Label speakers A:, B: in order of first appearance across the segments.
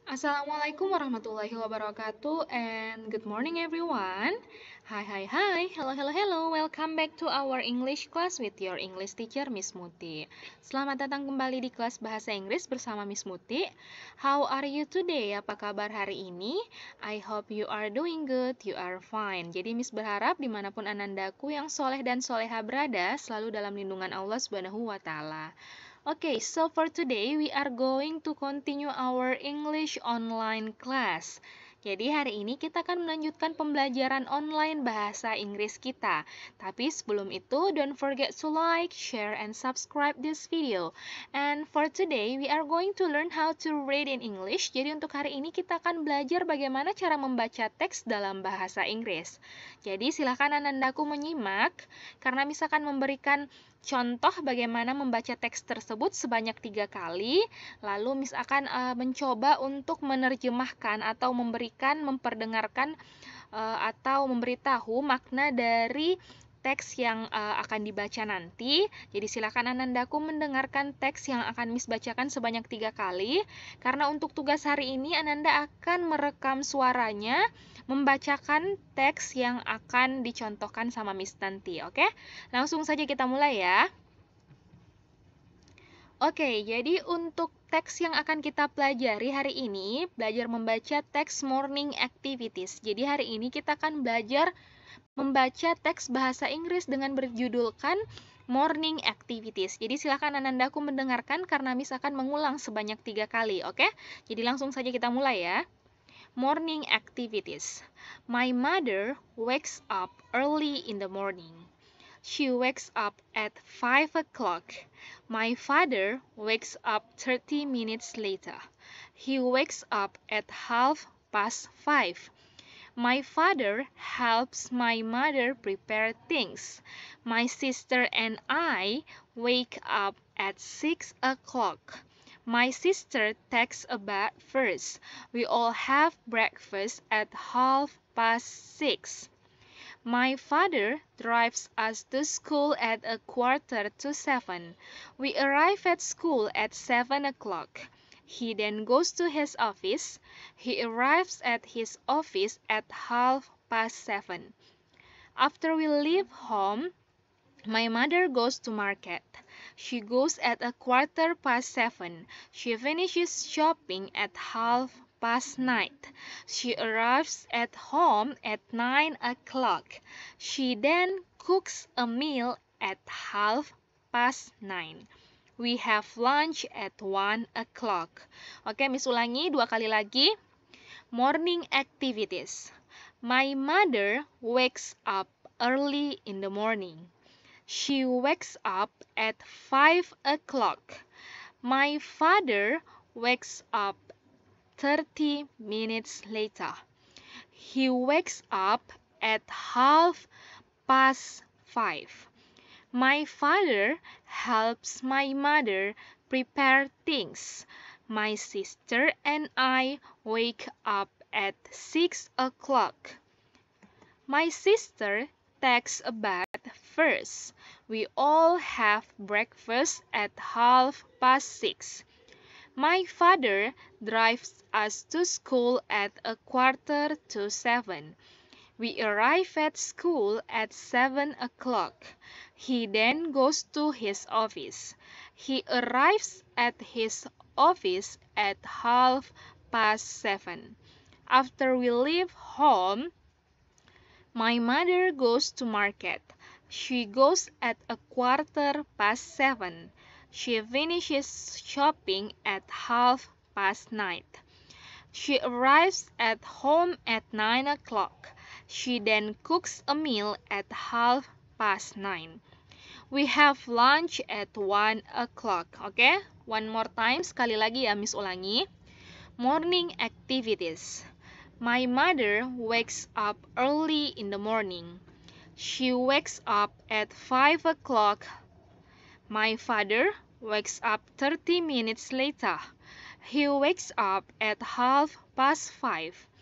A: Assalamualaikum warahmatullahi wabarakatuh and good morning everyone. Hi, hello, welcome back to our English class with your English teacher Miss Muti. Selamat datang kembali di kelas Bahasa Inggris bersama Miss Muti. How are you today? Apa kabar hari ini? I hope you are doing good, you are fine. Jadi Miss berharap dimanapun anandaku yang soleh dan soleha berada, selalu dalam lindungan Allah Subhanahu wa Ta'ala. Okay, so for today we are going to continue our English online class. Jadi hari ini kita akan melanjutkan pembelajaran online bahasa Inggris kita. Tapi sebelum itu, don't forget to like, share, and subscribe this video. And for today, we are going to learn how to read in English. Jadi untuk hari ini kita akan belajar bagaimana cara membaca teks dalam bahasa Inggris. Jadi silakan anandaku menyimak, karena misalkan memberikan contoh bagaimana membaca teks tersebut sebanyak 3 kali, lalu Miss akan mencoba untuk menerjemahkan atau memperdengarkan atau memberitahu makna dari teks yang akan dibaca nanti. Jadi silakan anandaku mendengarkan teks yang akan Miss bacakan sebanyak 3 kali, karena untuk tugas hari ini Ananda akan merekam suaranya membacakan teks yang akan dicontohkan sama Miss nanti, oke? Langsung saja kita mulai ya. Oke, jadi untuk teks yang akan kita pelajari hari ini, belajar membaca teks morning activities. Jadi hari ini kita akan belajar membaca teks bahasa Inggris dengan berjudulkan morning activities. Jadi silakan anandaku mendengarkan karena Miss akan mengulang sebanyak 3 kali, oke? Jadi langsung saja kita mulai ya. Morning activities. My mother wakes up early in the morning. She wakes up at 5 o'clock. My father wakes up 30 minutes later. He wakes up at 5:30. My father helps my mother prepare things. My sister and I wake up at 6 o'clock. My sister takes a bath first. We all have breakfast at 6:30. My father drives us to school at 6:45. We arrive at school at 7 o'clock. He then goes to his office. He arrives at his office at 7:30. After we leave home, my mother goes to market. She goes at 7:15. She finishes shopping at 9:30. She arrives at home at 9 o'clock. She then cooks a meal at 9:30. We have lunch at 1 o'clock. Oke, Miss ulangi 2 kali lagi. Morning activities. My mother wakes up early in the morning. She wakes up at 5 o'clock. My father wakes up 30 minutes later. He wakes up at 5:30. My father helps my mother prepare things. My sister and I wake up at 6 o'clock. My sister takes a bath first. We all have breakfast at 6:30. My father drives us to school at 6:45. We arrive at school at 7 o'clock. He then goes to his office. He arrives at his office at 7:30. After we leave home, my mother goes to market. She goes at 7:15. She finishes shopping at 9:30. She arrives at home at 9 o'clock. She then cooks a meal at 9:30. We have lunch at 1 o'clock. Oke, one more time, sekali lagi ya Miss ulangi. Morning activities. My mother wakes up early in the morning. She wakes up at 5 o'clock. My father wakes up 30 minutes later. He wakes up at 5:30.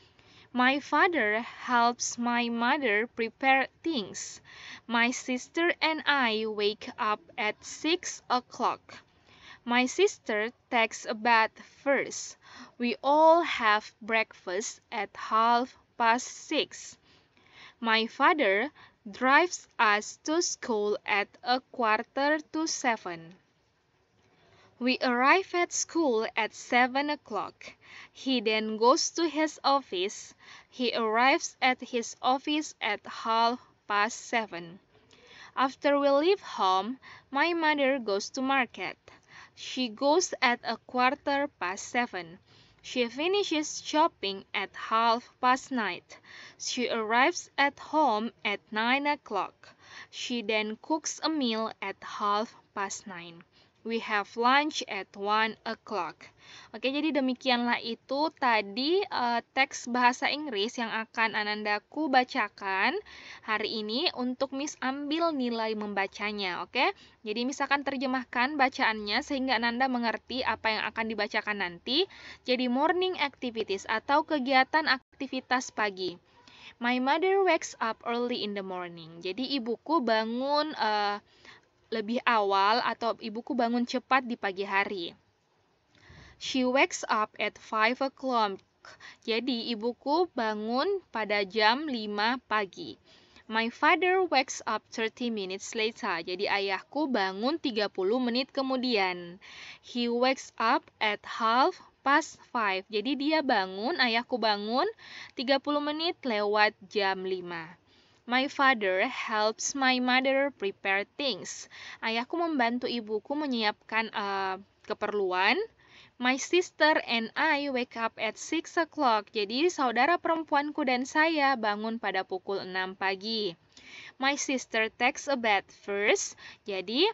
A: My father helps my mother prepare things. My sister and I wake up at 6 o'clock. My sister takes a bath first. We all have breakfast at 6:30. My father drives us to school at 6:45. We arrive at school at 7 o'clock. He then goes to his office. He arrives at his office at 7:30. After we leave home, my mother goes to market. She goes at 7:15. She finishes shopping at 9:30. She arrives at home at 9 o'clock. She then cooks a meal at 9:30. We have lunch at 1 o'clock. Oke, jadi demikianlah itu tadi teks bahasa Inggris yang akan Anandaku bacakan hari ini untuk Miss ambil nilai membacanya, oke? Jadi Miss akan terjemahkan bacaannya sehingga Ananda mengerti apa yang akan dibacakan nanti. Jadi morning activities atau kegiatan aktivitas pagi. My mother wakes up early in the morning. Jadi ibuku bangun lebih awal atau ibuku bangun cepat di pagi hari. She wakes up at 5 o'clock. Jadi ibuku bangun pada jam 5 pagi. My father wakes up 30 minutes later. Jadi ayahku bangun 30 menit kemudian. He wakes up at 5:30. Jadi dia bangun, ayahku bangun 30 menit lewat jam 5. My father helps my mother prepare things. Ayahku membantu ibuku menyiapkan keperluan. My sister and I wake up at 6 o'clock. Jadi saudara perempuanku dan saya bangun pada pukul 6 pagi. My sister takes a bath first. Jadi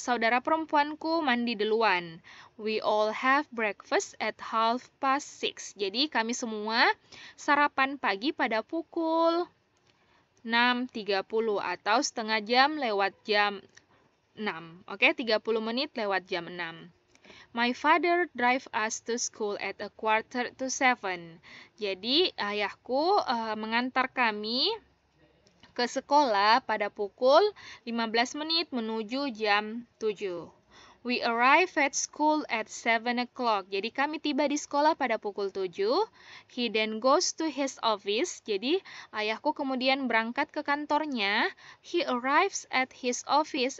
A: saudara perempuanku mandi duluan. We all have breakfast at 6:30. Jadi kami semua sarapan pagi pada pukul 6:30 atau setengah jam lewat jam 6. Oke, 30 menit lewat jam 6. My father drive us to school at 6:45. Jadi ayahku mengantar kami ke sekolah pada pukul 15 menit menuju jam 7. We arrive at school at 7 o'clock. Jadi kami tiba di sekolah pada pukul 7. He then goes to his office. Jadi ayahku kemudian berangkat ke kantornya. He arrives at his office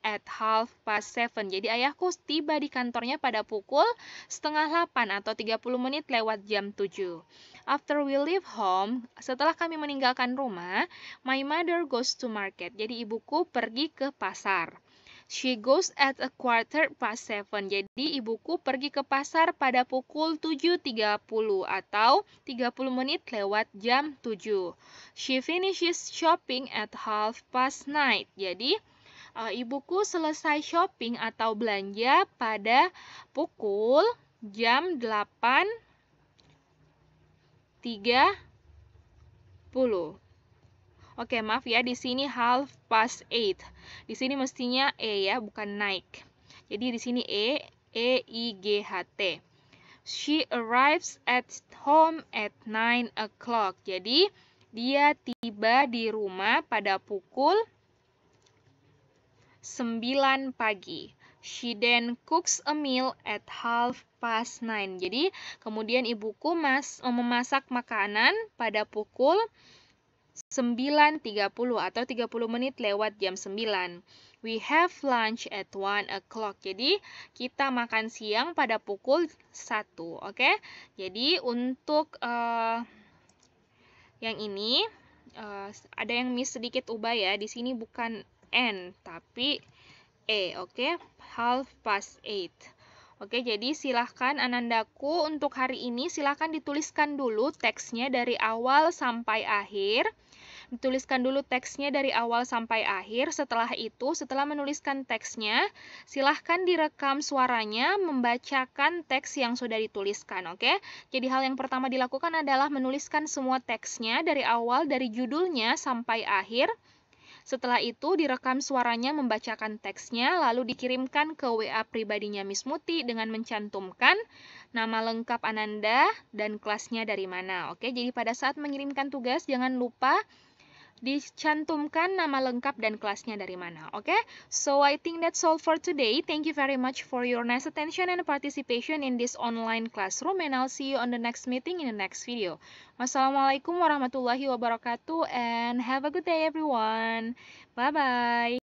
A: at 7:30. Jadi ayahku tiba di kantornya pada pukul 7:30 atau 30 menit lewat jam 7. After we leave home, setelah kami meninggalkan rumah, my mother goes to market. Jadi ibuku pergi ke pasar. She goes at 7:15. Jadi ibuku pergi ke pasar pada pukul 7:30 atau 30 menit lewat jam 7. She finishes shopping at 9:30. Jadi ibuku selesai shopping atau belanja pada pukul jam 8:30. Oke, maaf ya, di sini 8:30. Di sini mestinya ya, bukan naik. Jadi di sini E-I-G-H-T. She arrives at home at 9 o'clock. Jadi dia tiba di rumah pada pukul 9 pagi. She then cooks a meal at 9:30. Jadi kemudian ibuku memasak makanan pada pukul 9:30 atau 30 menit lewat jam 9. We have lunch at 1 o'clock. Jadi kita makan siang pada pukul 1. Oke? Jadi untuk yang ini ada yang miss sedikit ubah ya. Di sini bukan N tapi E. Oke? 8:30. Oke, jadi silahkan Anandaku untuk hari ini silahkan dituliskan dulu teksnya dari awal sampai akhir. Dituliskan dulu teksnya dari awal sampai akhir. Setelah itu, setelah menuliskan teksnya, silahkan direkam suaranya membacakan teks yang sudah dituliskan, oke? Jadi hal yang pertama dilakukan adalah menuliskan semua teksnya dari awal, dari judulnya sampai akhir. Setelah itu, direkam suaranya membacakan teksnya, lalu dikirimkan ke WA pribadinya Miss Muti dengan mencantumkan nama lengkap Ananda dan kelasnya dari mana. Oke, jadi pada saat mengirimkan tugas, jangan lupa dicantumkan nama lengkap dan kelasnya dari mana. Oke? So I think that's all for today. Thank you very much for your nice attention and participation in this online classroom, and I'll see you on the next meeting in the next video. Wassalamualaikum warahmatullahi wabarakatuh, and have a good day everyone. Bye bye.